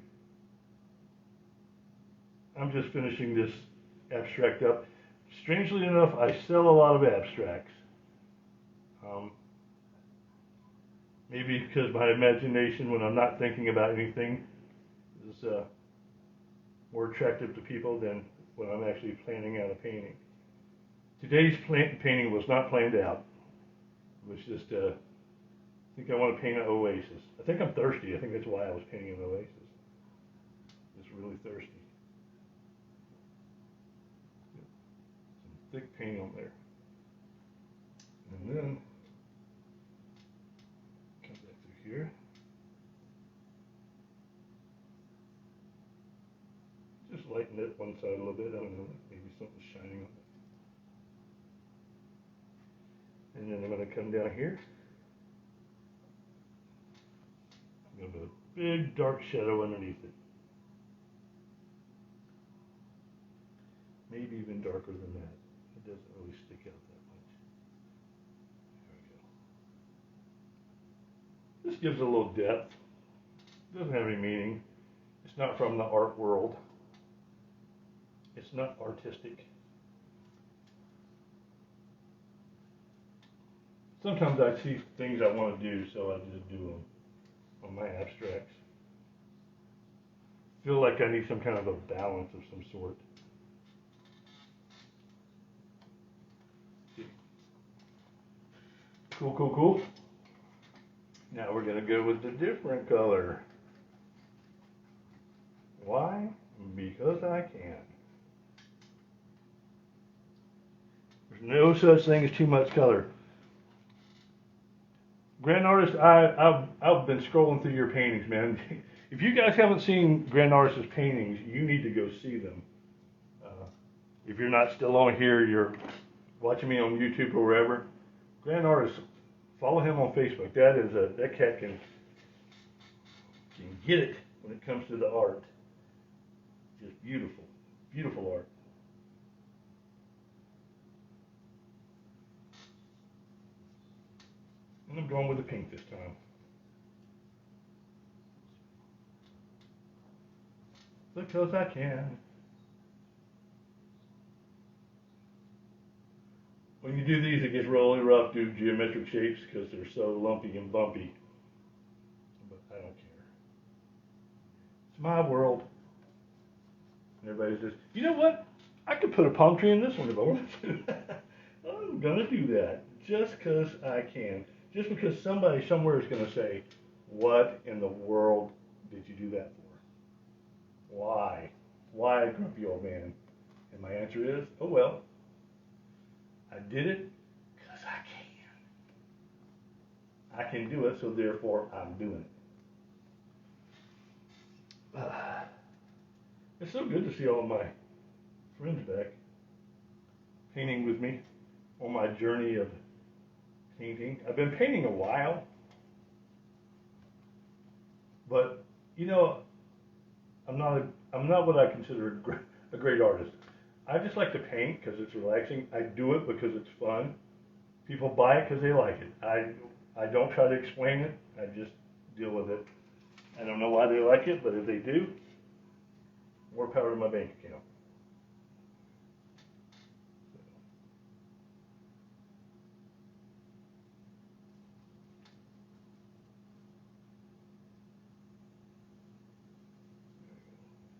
I'm just finishing this abstract up. Strangely enough, I sell a lot of abstracts. Maybe because my imagination, when I'm not thinking about anything, is more attractive to people than when I'm actually planning out a painting. Today's painting was not planned out. It was just, I think I want to paint an Oasis. I think I'm thirsty. I think that's why I was painting an Oasis. Just really thirsty. Some thick paint on there. And then, come back through here. Just lighten it one side a little bit. I don't know, maybe something's shining on it. And then I'm going to come down here. I'm going to put a big dark shadow underneath it. Maybe even darker than that. It doesn't really stick out that much. There we go. This gives a little depth. It doesn't have any meaning. It's not from the art world. It's not artistic. Sometimes I see things I want to do, so I just do them on my abstracts. Feel like I need some kind of a balance of some sort. Cool, cool, cool. Now we're going to go with the different color. Why? Because I can. There's no such thing as too much color. Grand Artist, I've been scrolling through your paintings, man. If you guys haven't seen Grand Artist's paintings, you need to go see them. If you're not still on here, you're watching me on YouTube or wherever. Grand Artist, follow him on Facebook. That cat can get it when it comes to the art. Just beautiful, beautiful art. And I'm going with the pink this time. Because I can. When you do these, it gets really rough to do geometric shapes because they're so lumpy and bumpy. But I don't care. It's my world. And everybody says, you know what? I could put a palm tree in this one if I wanted to. I'm going to do that just because I can. Just because somebody somewhere is going to say, what in the world did you do that for? Why? Why, grumpy old man? And my answer is, oh well. I did it because I can. I can do it, so therefore I'm doing it. It's so good to see all my friends back painting with me on my journey of painting. I've been painting a while, but you know, I'm not what I consider a great artist. I just like to paint because it's relaxing. I do it because it's fun. People buy it because they like it. I don't try to explain it. I just deal with it. I don't know why they like it, but if they do, more power to my bank account.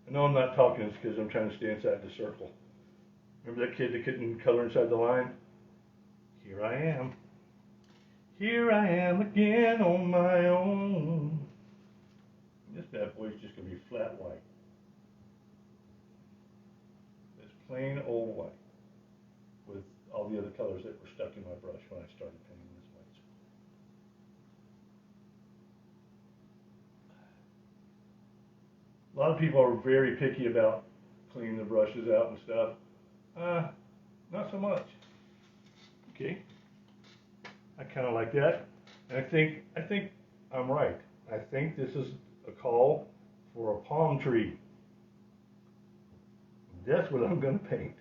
I know I'm not talking, it's because I'm trying to stay inside the circle. Remember that kid that couldn't color inside the line? Here I am. Here I am again on my own. This bad boy's just going to be flat white. It's plain old white with all the other colors that were stuck in my brush when I started painting this white. A lot of people are very picky about cleaning the brushes out and stuff. Not so much. Okay. I kind of like that. And I think I'm right. I think this is a call for a palm tree. That's what I'm going to paint.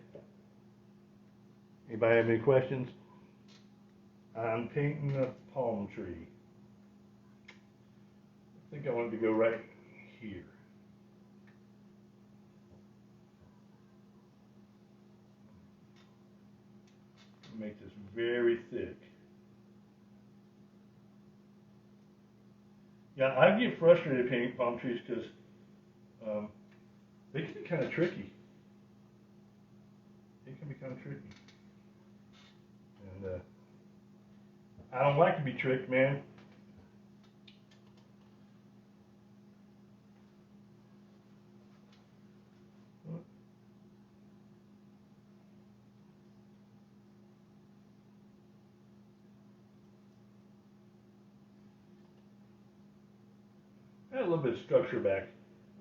Anybody have any questions? I'm painting a palm tree. I think I wanted to go right here. Make this very thick. Yeah, I get frustrated painting palm trees because they can be kind of tricky. They can be kind of tricky. And I don't like to be tricked, man. Add a little bit of structure back.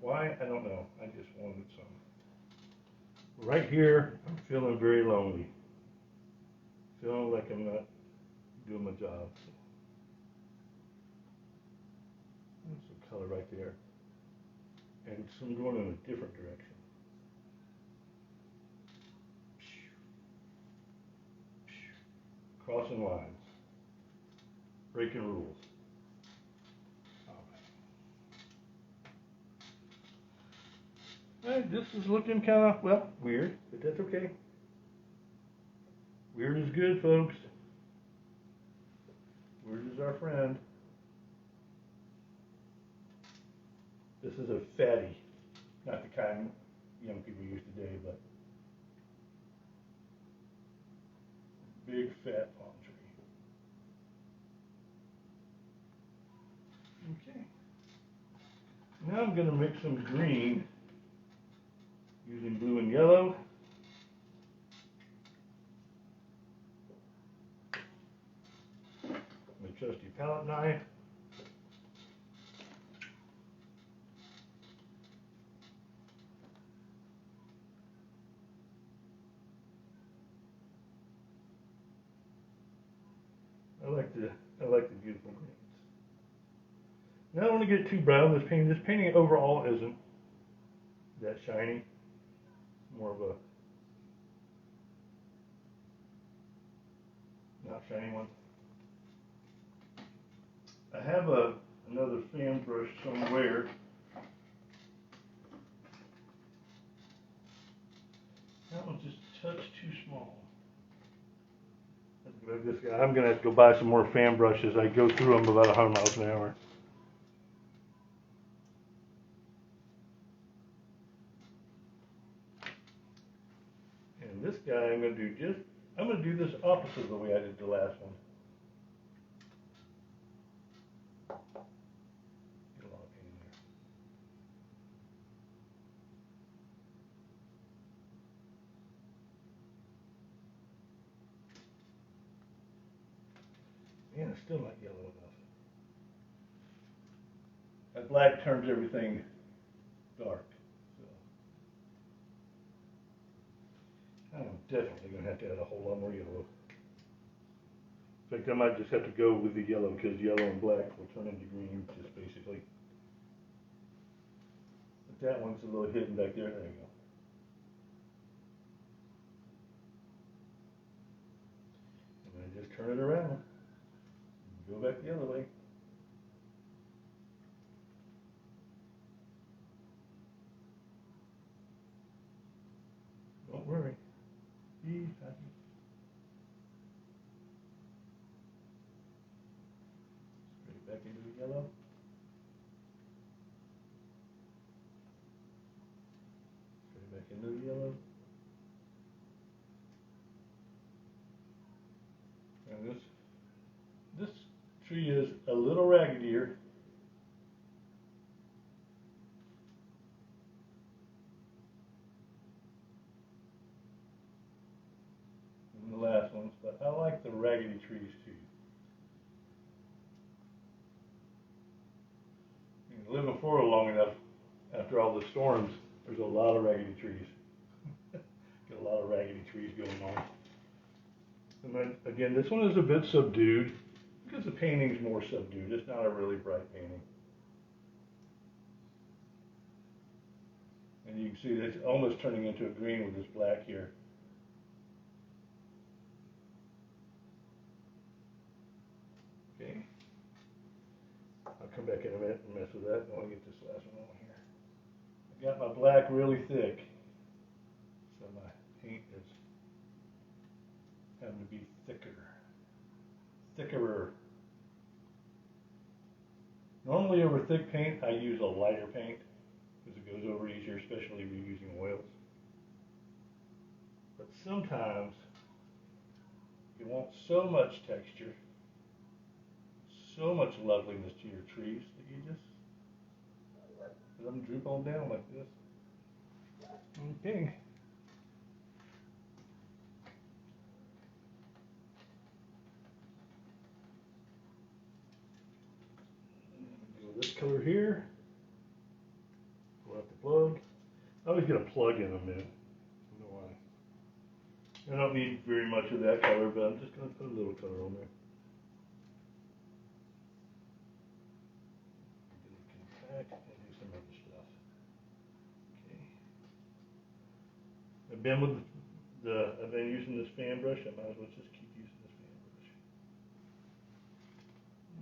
Why? I don't know. I just wanted some. Right here, I'm feeling very lonely. Feeling like I'm not doing my job. There's some color right there. And some going in a different direction. Crossing lines. Breaking rules. This is looking kind of, well, weird, but that's okay. Weird is good, folks. Weird is our friend. This is a fatty, not the kind young people use today, but big fat palm tree. Okay. Now I'm going to mix some green using blue and yellow. My trusty palette knife. I like the beautiful greens. Now I don't want to get too brown. This painting overall isn't that shiny. More of a not shiny one. I have another fan brush somewhere. That one's just a touch too small. This guy, I'm going to have to go buy some more fan brushes. I go through them about 100 miles an hour. And this guy, I'm going to do this opposite of the way I did the last one. Get a lot of paint in there. Man, it's still not yellow enough. That black turns everything dark. So I'm definitely going to have to add a whole lot more yellow. In fact, I might just have to go with the yellow because yellow and black will turn into green, just basically. But that one's a little hidden back there. There you go. And I just turn it around. Go back the other way. Don't worry. Be happy. Straight back into the yellow. Straight back into the yellow. And this tree is a little raggedier. Than the last ones, but I like the raggedy trees too. You live in Florida long enough, after all the storms, there's a lot of raggedy trees. Got a lot of raggedy trees going on. And then, again, this one is a bit subdued because the painting's more subdued. It's not a really bright painting. And you can see that it's almost turning into a green with this black here. Okay. I'll come back in a minute and mess with that. I want to get this last one on here. I got my black really thick, so my paint is having to be thickerer. Normally over thick paint, I use a lighter paint because it goes over easier, especially if you're using oils. But sometimes you want so much texture, so much loveliness to your trees that you just let them droop on down like this. Okay. This color here, pull out the plug. I always get a plug in them, man. I don't know why. I don't need very much of that color, but I'm just going to put a little color on there. Compact and do some other stuff. Okay. I've been using this fan brush. I might as well just keep using this fan brush.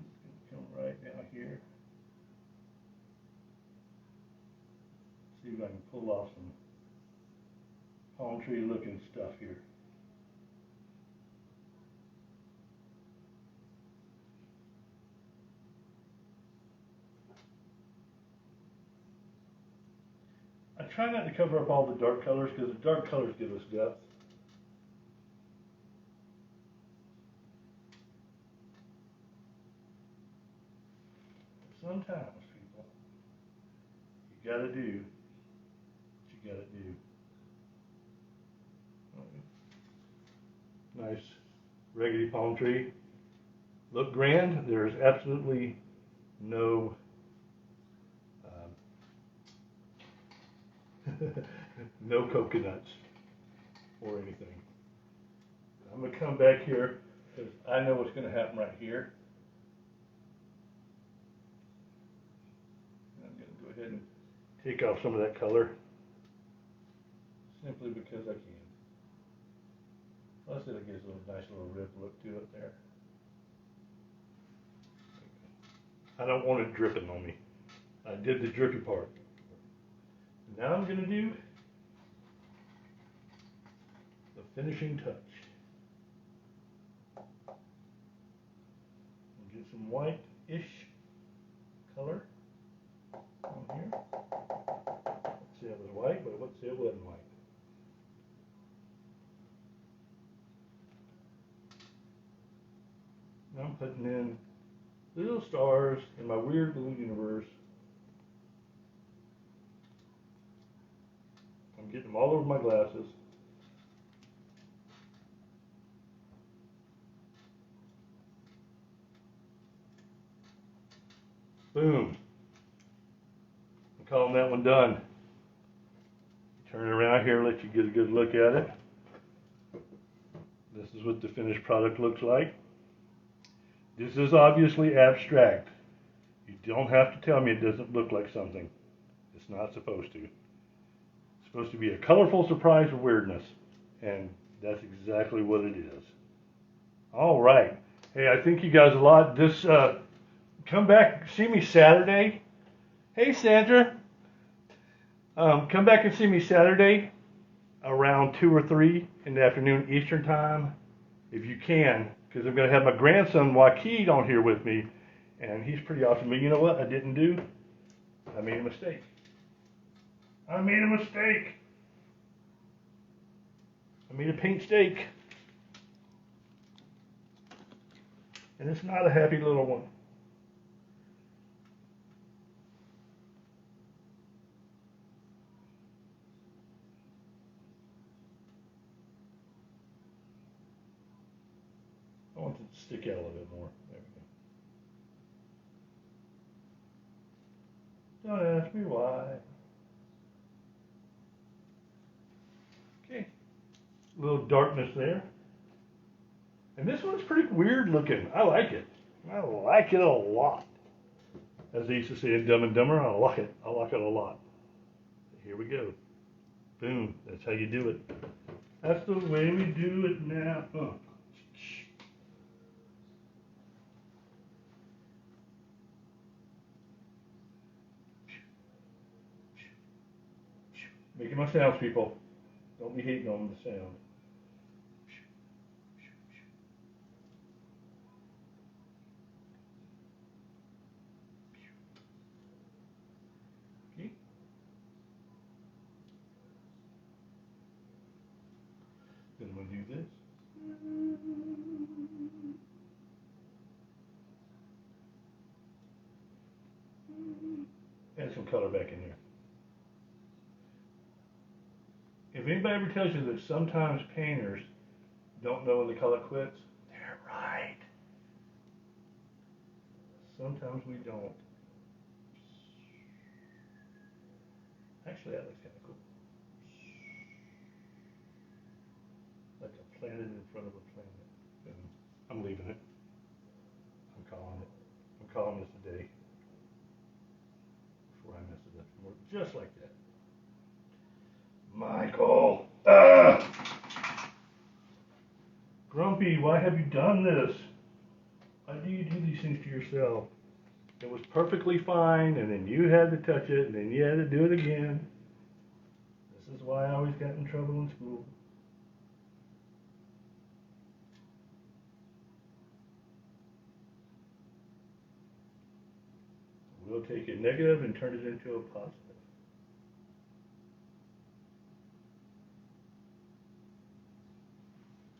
It's going to come right down here. See if I can pull off some palm tree looking stuff here. I try not to cover up all the dark colors because the dark colors give us depth. Sometimes, people, you gotta do what you gotta do. Nice raggedy palm tree. Look grand. There's absolutely no no coconuts or anything. I'm going to come back here because I know what's going to happen right here. I'm going to go ahead and take off some of that color simply because I can. Plus it gives a nice little rib look to it there. I don't want it dripping on me. I did the drippy part. Now I'm going to do the finishing touch. Get some white-ish color on here. Let's say it was white, but let's say it wasn't white. Now I'm putting in little stars in my weird little universe. I'm getting them all over my glasses. Boom. I'm calling that one done. Turn it around here, let you get a good look at it. This is what the finished product looks like. This is obviously abstract. You don't have to tell me it doesn't look like something. It's not supposed to. It's supposed to be a colorful surprise of weirdness. And that's exactly what it is. All right. Hey, I thank you guys a lot. Come back, see me Saturday. Hey, Sandra. Come back and see me Saturday around 2 or 3 in the afternoon Eastern time, if you can, because I'm going to have my grandson Joaquin on here with me, and he's pretty awesome. But you know what I didn't do? I made a mistake. I made a mistake. I made a paint steak. And it's not a happy little one. I want it to stick out a little bit more. There we go. Don't ask me why. Okay. A little darkness there. And this one's pretty weird looking. I like it. I like it a lot. As they used to say in Dumb and Dumber, I like it. I like it a lot. Here we go. Boom. That's how you do it. That's the way we do it now. Oh. Making my sounds, people. Don't be hating on the sound. Okay. Then we'll do this. Add some color back in here. If anybody ever tells you that sometimes painters don't know when the color quits, they're right. Sometimes we don't. Actually, that looks kind of cool. Like a planet in front of a planet. And I'm leaving it. I'm calling it. I'm calling this a day. Before I mess it up more. Just like that. Michael! Grumpy, why have you done this? Why do you do these things to yourself? It was perfectly fine, and then you had to touch it, and then you had to do it again. This is why I always got in trouble in school. We'll take a negative and turn it into a positive.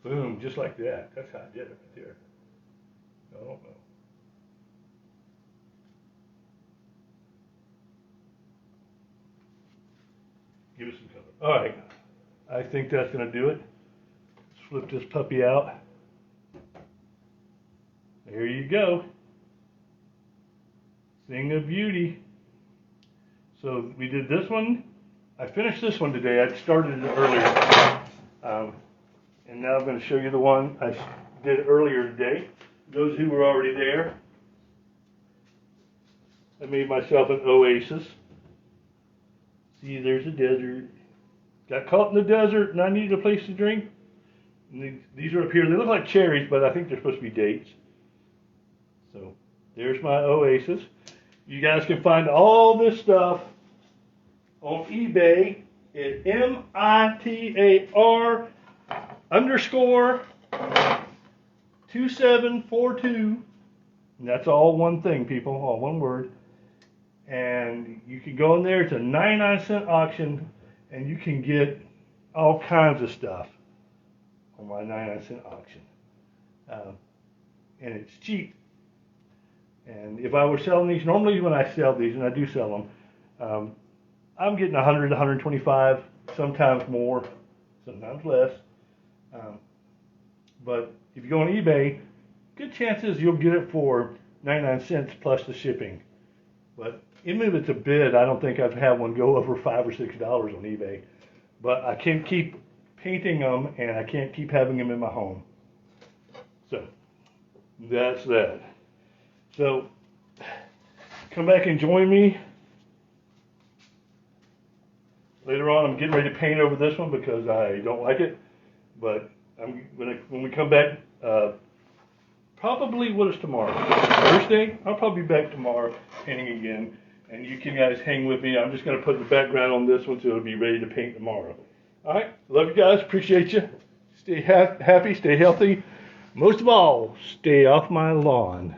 Boom, just like that. That's how I did it right there. I don't know. Give it some color. All right, I think that's going to do it. Let's flip this puppy out. There you go. Thing of beauty. So we did this one. I finished this one today. I started it earlier. And now I'm going to show you the one I did earlier today. Those who were already there. I made myself an Oasis. See, there's a desert. Got caught in the desert and I needed a place to drink. And these are up here. They look like cherries, but I think they're supposed to be dates. So there's my Oasis. You guys can find all this stuff on eBay at MITAR_2742. And that's all one thing, people, all one word. And you can go in there, it's a 99-cent auction, and you can get all kinds of stuff on my 99-cent auction. And it's cheap. And if I were selling these, normally when I sell these, and I do sell them, I'm getting 100, 125, sometimes more, sometimes less. But if you go on eBay, good chances you'll get it for 99 cents plus the shipping. But even if it's a bid, I don't think I've had one go over $5 or $6 on eBay. But I can't keep painting them, and I can't keep having them in my home. So that's that. So come back and join me. Later on, I'm getting ready to paint over this one because I don't like it. But when we come back probably, what is tomorrow? Thursday? I'll probably be back tomorrow painting again. And you can guys hang with me. I'm just going to put the background on this one so it'll be ready to paint tomorrow. All right. Love you guys. Appreciate you. Stay happy. Stay healthy. Most of all, stay off my lawn.